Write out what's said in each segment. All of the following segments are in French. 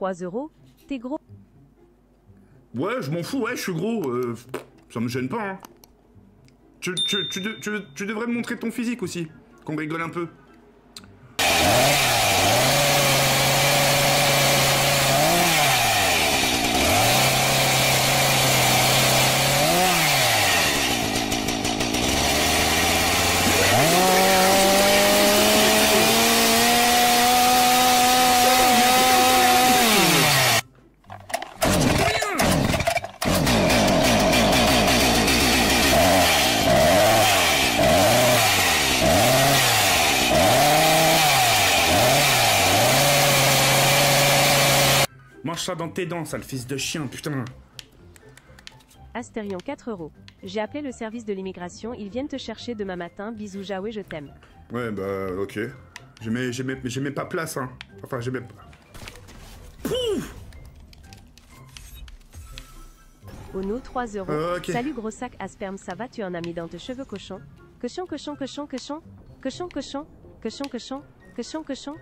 3 euros. T'es gros. Ouais, je m'en fous, ouais, je suis gros. Ça me gêne pas, hein. Tu devrais me montrer ton physique aussi, qu'on rigole un peu. Mange ça dans tes dents, sale fils de chien, putain. Astérion 4 euros. J'ai appelé le service de l'immigration, ils viennent te chercher demain matin. Bisous Jaoué, je t'aime. Ouais, bah, ok. J'ai même pas place, hein. Enfin, j'ai même pas... Pouf. Ono 3 euros. Okay. Salut gros sac à sperme, ça va, tu en as mis dans tes cheveux cochon. Cochon, cochon, cochon, cochon. Cochon, cochon. Cochon, cochon. Cochon, cochon.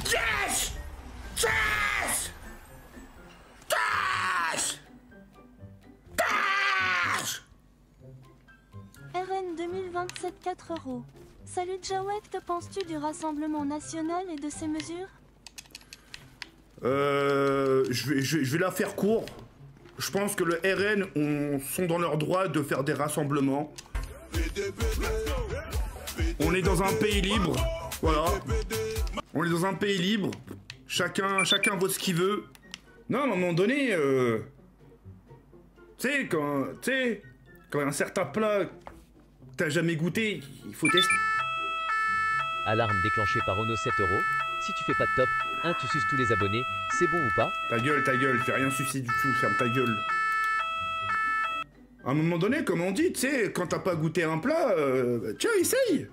Yes! Yes! Yes! Yes! RN 2027 4 euros. Salut Jawed, que penses-tu du Rassemblement National et de ses mesures? Je vais la faire court. Je pense que le RN sont dans leur droit de faire des rassemblements. On est dans un pays libre. Voilà. On est dans un pays libre. Chacun vote ce qu'il veut. Non, à un moment donné, tu sais, quand un certain plat t'as jamais goûté, il faut tester. Alarme déclenchée par Ono 7 euros. Si tu fais pas de top, 1 tu suces tous les abonnés, c'est bon ou pas? Ta gueule, fais rien sucer du tout, ferme ta gueule. À un moment donné, comme on dit, tu sais, quand t'as pas goûté un plat, tiens, essaye.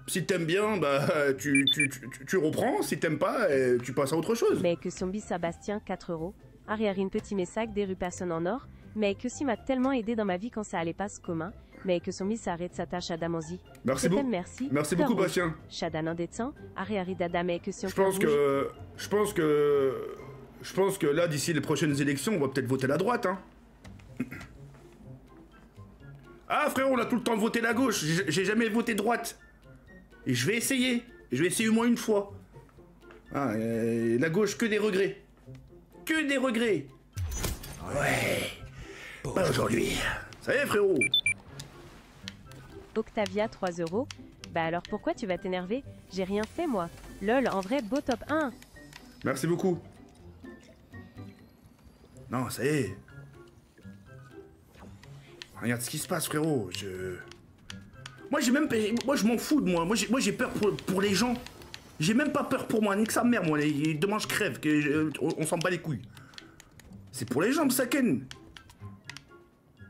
Si t'aimes bien, bah, tu reprends, si t'aimes pas, tu passes à autre chose. Mais que Zombie Sébastien 4 euros. Ariarine petit messac des rues personne en or. Mais que si m'a tellement aidé dans ma vie quand ça allait pas ce commun. Mais que Zombie s'arrête sa tâche à Damanzi. Merci beaucoup. Merci. Merci beaucoup, Bastien. Chadanan Detsan, Ariari Dada, mais que si on Je pense que là, d'ici les prochaines élections, on va peut-être voter la droite, hein. Ah, frérot, on a tout le temps voté la gauche. J'ai jamais voté droite. Et je vais essayer. Je vais essayer au moins une fois. Ah, la gauche, que des regrets. Que des regrets. Ouais. Pas aujourd'hui. Ça y est, frérot. Octavia 3 euros. Bah alors pourquoi tu vas t'énerver? J'ai rien fait moi. Lol, en vrai, beau top 1. Merci beaucoup. Non, ça y est. Regarde ce qui se passe, frérot. Moi, je m'en fous de moi. Moi, j'ai peur pour les gens. J'ai même pas peur pour moi. Ni que sa mère, moi. Demain, je crève. On s'en bat les couilles. C'est pour les gens, Saken.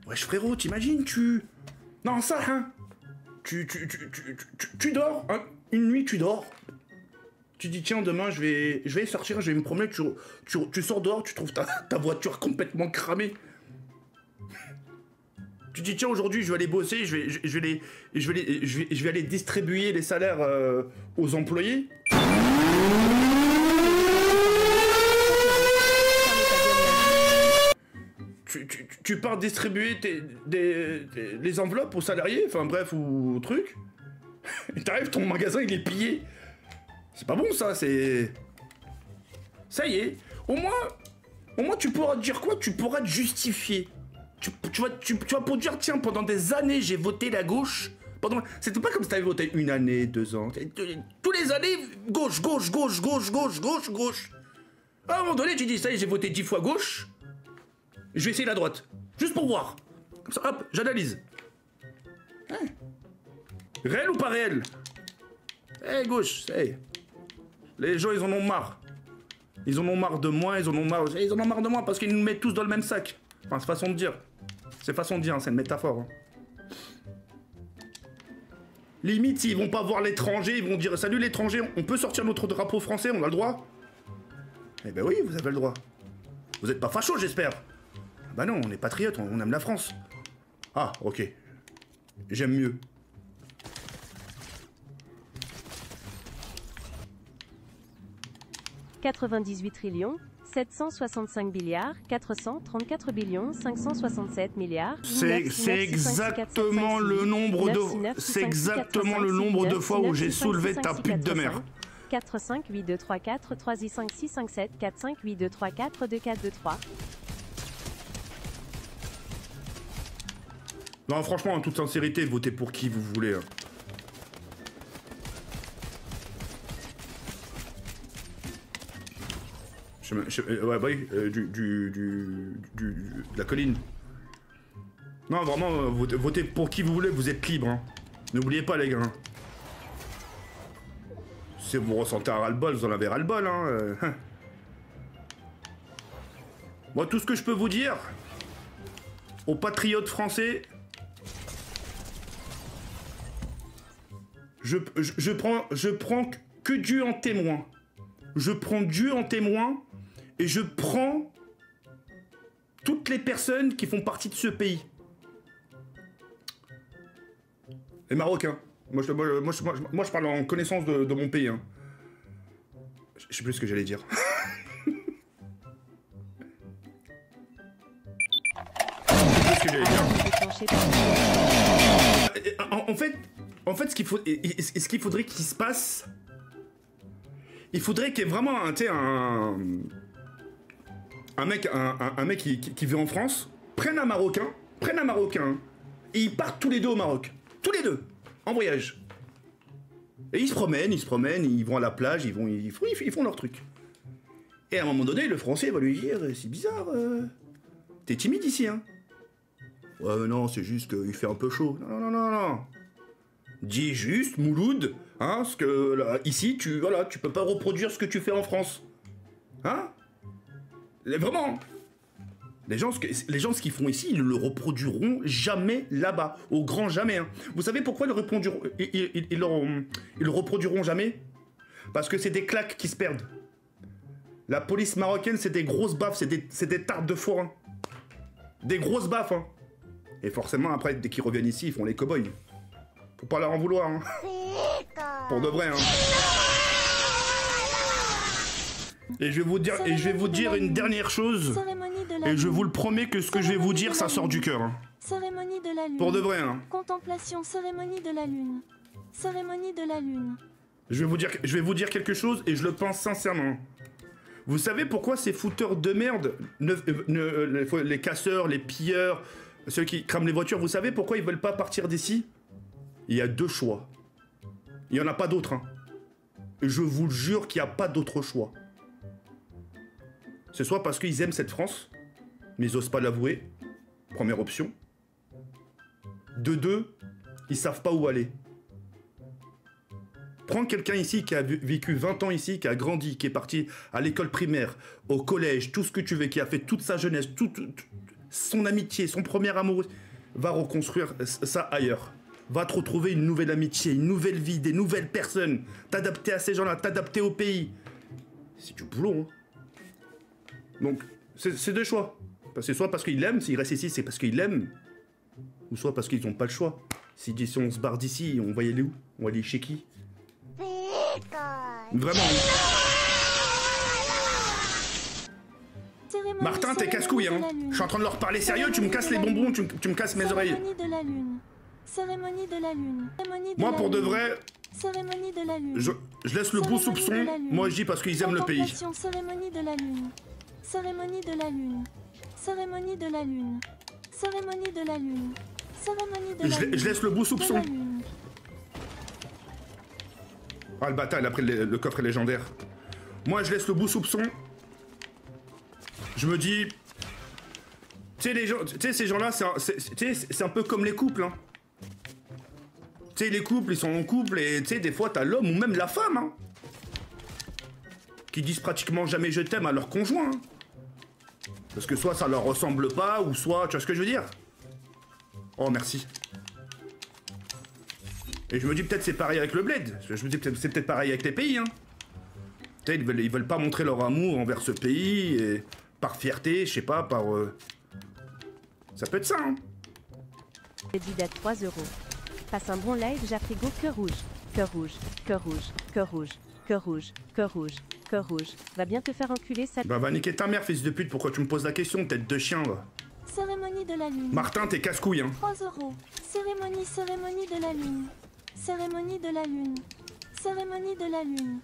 Wesh, frérot, t'imagines, Non, ça, hein. Tu dors, hein. Une nuit, tu dors. Tu dis, tiens, demain, je vais sortir, je vais me promener. Tu sors dehors, tu trouves ta voiture complètement cramée. Tu dis, tiens, aujourd'hui, je vais aller bosser, je vais aller distribuer les salaires aux employés. Tu pars distribuer les enveloppes aux salariés, enfin bref, ou au truc. Et t'arrives, ton magasin, il est pillé. C'est pas bon, ça, c'est... Ça y est. Au moins, tu pourras te dire quoi? Tu pourras te justifier. Tu vas pour dire, tiens, pendant des années, j'ai voté la gauche. C'était pas comme si t'avais voté 1 année, 2 ans. Tous les années, gauche. À un moment donné, tu dis, ça y est, j'ai voté 10 fois gauche. Je vais essayer la droite. Juste pour voir. Comme ça, hop, j'analyse. Hein? Réel ou pas réel? Eh, gauche, hey. Les gens, ils en ont marre. Ils en ont marre de moi, ils en ont marre de moi parce qu'ils nous mettent tous dans le même sac. Enfin, c'est façon de dire. C'est façon de dire, hein, c'est une métaphore. Hein. Limite, s'ils vont pas voir l'étranger, ils vont dire, salut l'étranger, on peut sortir notre drapeau français, on a le droit? Eh ben oui, vous avez le droit. Vous êtes pas facho, j'espère? Bah non, on est patriotes, on aime la France. Ah, ok. J'aime mieux. « 98 trillions, 765 billiards, 434 billions, 567 milliards... » C'est exactement le nombre de... C'est exactement le nombre de fois où j'ai soulevé ta pute de mère. 4, 5, 8, 2, 3, 4, 3, 10, 5, 6, 5, 7, 4, 5, 8, 2, 3, 4, 2, 4, 2, 3. Non, franchement, en toute sincérité, votez pour qui vous voulez. Hein. Ouais, de la colline. Non, vraiment, votez pour qui vous voulez, vous êtes libre. Hein. N'oubliez pas, les gars. Hein. Si vous ressentez un ras-le-bol, vous en avez ras-le-bol. Hein. Moi, tout ce que je peux vous dire, aux patriotes français, je prends que Dieu en témoin. Je prends Dieu en témoin et je prends toutes les personnes qui font partie de ce pays. Les Marocains. Moi, je parle en connaissance de mon pays. Hein. Je sais plus ce que j'allais dire. En fait, ce qu'il faudrait qu'il se passe, il faudrait qu'il y ait vraiment un mec qui vit en France, prenne un Marocain, et ils partent tous les deux au Maroc. Tous les deux, en voyage. Et ils se promènent, ils vont à la plage, ils font leur truc. Et à un moment donné, le Français va lui dire, c'est bizarre, t'es timide ici, hein. Ouais, non, c'est juste qu'il fait un peu chaud. Non. Dis juste, Mouloud, hein, parce que là, ici, tu peux pas reproduire ce que tu fais en France. Hein? Vraiment. Les gens, ce qu'ils font ici, ils ne le reproduiront jamais là-bas. Au grand jamais. Hein. Vous savez pourquoi ils le reproduiront jamais? Parce que c'est des claques qui se perdent. La police marocaine, c'est des grosses baffes, c'est des tartes de forain. Des grosses baffes, hein. Et forcément, après, dès qu'ils reviennent ici, ils font les cow-boys. Faut pas leur en vouloir, hein. Pour de vrai, hein. Et je vais vous dire une dernière chose. Et je vous le promets que ce que je vais vous dire, ça sort du cœur. Hein. Cérémonie de la lune. Pour de vrai, hein. Contemplation, cérémonie de la lune. Cérémonie de la lune. Je vais vous dire quelque chose et je le pense sincèrement. Vous savez pourquoi ces fouteurs de merde, les casseurs, les pilleurs, ceux qui crament les voitures, vous savez pourquoi ils veulent pas partir d'ici? Il y a deux choix. Il y en a pas d'autres. Hein. Je vous le jure qu'il n'y a pas d'autre choix. C'est soit parce qu'ils aiment cette France, mais ils osent pas l'avouer. Première option. De deux, ils savent pas où aller. Prends quelqu'un ici qui a vécu 20 ans ici, qui a grandi, qui est parti à l'école primaire, au collège, tout ce que tu veux, qui a fait toute sa jeunesse, toute son amitié, son premier amour, va reconstruire ça ailleurs. Va te retrouver une nouvelle amitié, une nouvelle vie, des nouvelles personnes, t'adapter à ces gens-là, t'adapter au pays. C'est du boulot, hein. Donc, c'est deux choix. C'est soit parce qu'ils l'aiment, s'ils restent ici, c'est parce qu'ils l'aiment, ou soit parce qu'ils n'ont pas le choix. Si on se barre d'ici, on va y aller où? On va aller chez qui? Vraiment. Martin, t'es casse-couille, hein. Je suis en train de leur parler sérieux, tu me casses les bonbons, tu me casses mes oreilles. Cérémonie de la lune. Moi, pour de vrai, Cérémonie de la lune. je laisse le beau soupçon. Moi, je dis parce qu'ils aiment le pays. Cérémonie de la lune. Cérémonie de la lune. Cérémonie de la lune. Cérémonie de la lune. Cérémonie de la lune. Je laisse le beau soupçon. Ah, le bâtard, il a pris le coffre légendaire. Moi, je laisse le bout soupçon. Je me dis... Tu sais, ces gens-là, c'est un peu comme les couples, hein. Tu sais, les couples, ils sont en couple, et tu sais, des fois, t'as l'homme ou même la femme, hein, qui disent pratiquement jamais je t'aime à leur conjoint. Hein. Parce que soit ça leur ressemble pas, ou soit... Tu vois ce que je veux dire? Oh, merci. Et je me dis peut-être c'est pareil avec le bled. Je me dis c'est peut-être pareil avec les pays. Hein. Ils veulent pas montrer leur amour envers ce pays. Et par fierté, je sais pas, par... Ça peut être ça, hein. Didat 3 €. Passe un bon live, j'affrigo cœur rouge. Cœur rouge, cœur rouge, cœur rouge, cœur rouge, cœur rouge, cœur rouge. Va bien te faire enculer, ça. Bah va niquer ta mère, fils de pute, pourquoi tu me poses la question, tête de chien, là. Cérémonie de la lune. Martin, t'es casse-couille, hein. 3 €. Cérémonie de la lune. Cérémonie de la lune. Cérémonie de la lune.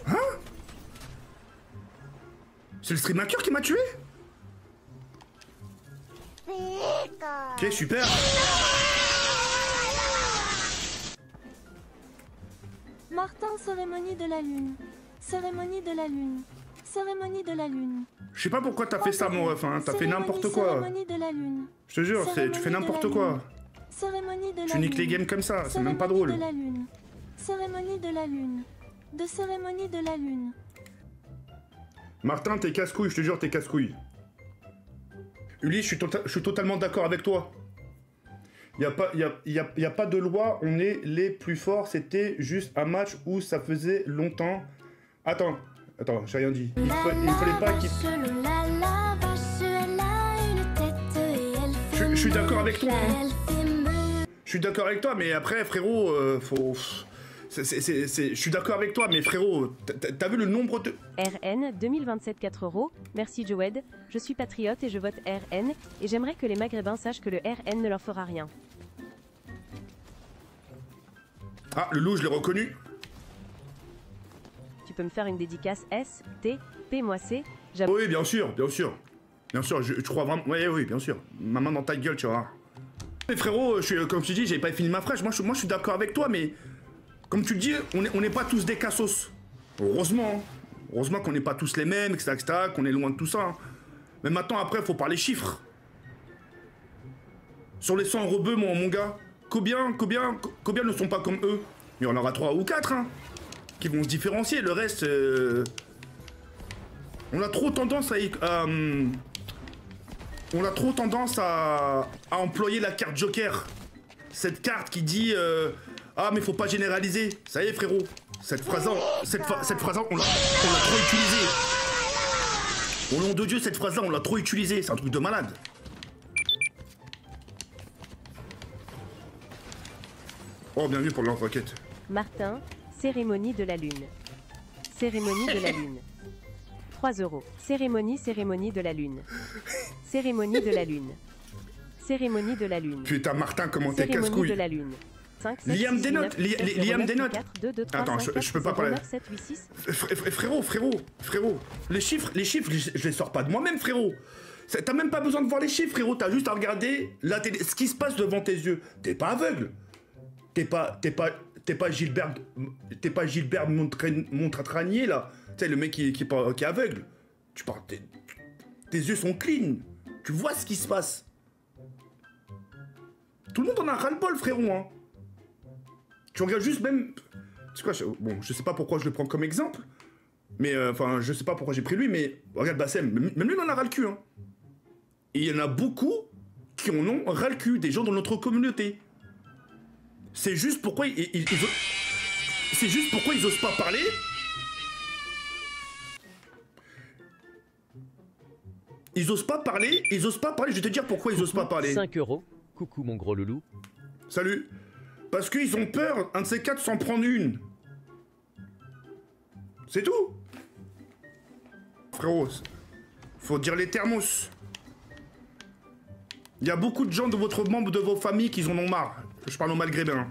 Hein? C'est le stream hacker qui m'a tué? Ok, super. Martin, cérémonie de la lune. Cérémonie de la lune. Cérémonie de la lune. Je sais pas pourquoi t'as fait ça, mon ref, hein. T'as fait Cérémonie, n'importe quoi. Cérémonie de la lune. Je te jure, tu Cérémonie fais de n'importe la quoi. lune. Cérémonie de la Tu niques lune. les games comme ça, c'est même pas Cérémonie drôle. de la lune. Cérémonie de la lune. De cérémonie de la lune. Martin, t'es casse-couille, je te jure, t'es casse-couille. Ulysse, je suis totalement d'accord avec toi. Y a pas de loi, on est les plus forts, c'était juste un match où ça faisait longtemps. Attends, j'ai rien dit. Il fallait pas qu'il... Je suis d'accord avec toi, hein. Je suis d'accord avec toi, mais après, frérot, faut... Je suis d'accord avec toi, mais frérot, t'as vu le nombre de... RN 2027 4 €. Merci Joed. Je suis patriote et je vote RN. Et j'aimerais que les Maghrébins sachent que le RN ne leur fera rien. Ah, le loup, je l'ai reconnu. Tu peux me faire une dédicace S, T, P, moi C. Oui, bien sûr, bien sûr. Bien sûr, je crois vraiment... Oui, bien sûr. Ma main dans ta gueule, tu vois. Mais frérot, comme je te dis, j'ai pas fini ma fraîche. Moi, je suis d'accord avec toi, mais... Comme tu le dis, on n'est pas tous des cassos. Heureusement. Hein. Heureusement qu'on n'est pas tous les mêmes, etc., qu'on est loin de tout ça. Hein. Mais maintenant, après, il faut parler chiffres. Sur les 100 rebeux, mon gars, combien ne sont pas comme eux? Il y en aura 3 ou 4, hein, qui vont se différencier. Le reste, on a trop tendance à employer la carte Joker. Cette carte qui dit... Ah, mais faut pas généraliser. Ça y est, frérot. Cette phrase-là, on l'a trop utilisée. Au nom de Dieu, cette phrase-là, on l'a trop utilisée. C'est un truc de malade. Oh, bienvenue pour l'enquête. Martin, cérémonie de la lune. Cérémonie de la lune. 3 €. Cérémonie de la lune. Cérémonie de la lune. Cérémonie de la lune. Putain, Martin, comment t'es Cérémonie casse-couille. de la lune. 5, 7, Liam 6, des 9, notes, 10, 9, Liam des 0, notes. 4, 2, 2, 3, Attends, 24, je peux pas 0, parler. 9, 7, 8, 6. Frérot. Les chiffres, je les sors pas de moi-même, frérot. T'as même pas besoin de voir les chiffres, frérot. T'as juste à regarder la télé, ce qui se passe devant tes yeux. T'es pas aveugle. T'es pas Gilbert Montranier, là. Tu sais, le mec qui est aveugle. Tu parles, tes yeux sont clean. Tu vois ce qui se passe. Tout le monde en a ras-le-bol, frérot, hein. Tu regardes juste même... C'est quoi, bon, je sais pas pourquoi je le prends comme exemple, mais enfin, je sais pas pourquoi j'ai pris lui, mais regarde Bassem, même lui, il en a ras le cul, hein. Et il y en a beaucoup qui en ont ras le cul, des gens dans notre communauté. C'est juste pourquoi c'est juste pourquoi ils osent pas parler. Ils osent pas parler, je vais te dire pourquoi ils osent pas parler. 5 €. Coucou mon gros loulou. Salut. Parce qu'ils ont peur, un de ces quatre, s'en prendre une. C'est tout. Frérot, faut dire les thermos. Il y a beaucoup de gens de votre membre de vos familles qui en ont marre. Je parle au maghrébin.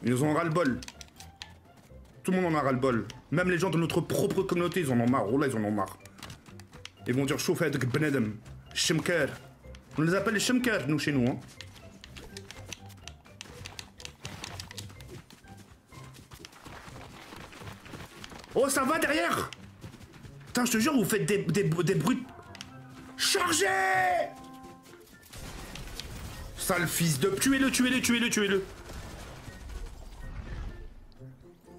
Ils en ont ras-le-bol. Tout le monde en a ras-le-bol. Même les gens de notre propre communauté, ils en ont marre. Oh là, ils en ont marre. Ils vont dire chauffer avec Benedem. Shemker. On les appelle les Shemker, nous, chez nous. Hein. Oh, ça va derrière? Putain, je te jure, vous faites des bruits... Chargez! Sale fils de... Tuez-le.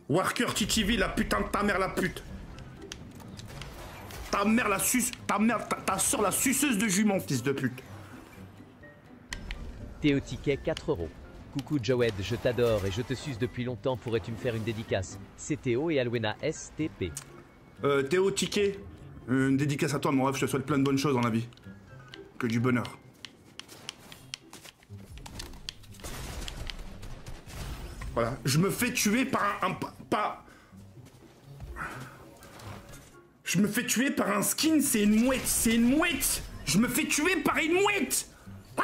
Worker TTV, la putain de ta mère, la pute. Ta mère, la suce... Ta soeur, la suceuse de jument, fils de pute. Théo Ticket 4 €. Coucou Joed, je t'adore et je te suce depuis longtemps. Pourrais-tu me faire une dédicace? C'est Théo et Alwena STP. Théo Ticket, une dédicace à toi, mon rêve, je te souhaite plein de bonnes choses dans la vie. Que du bonheur. Voilà, je me fais tuer par Je me fais tuer par un skin, c'est une mouette, c'est une mouette. Je me fais tuer par une mouette. Ah!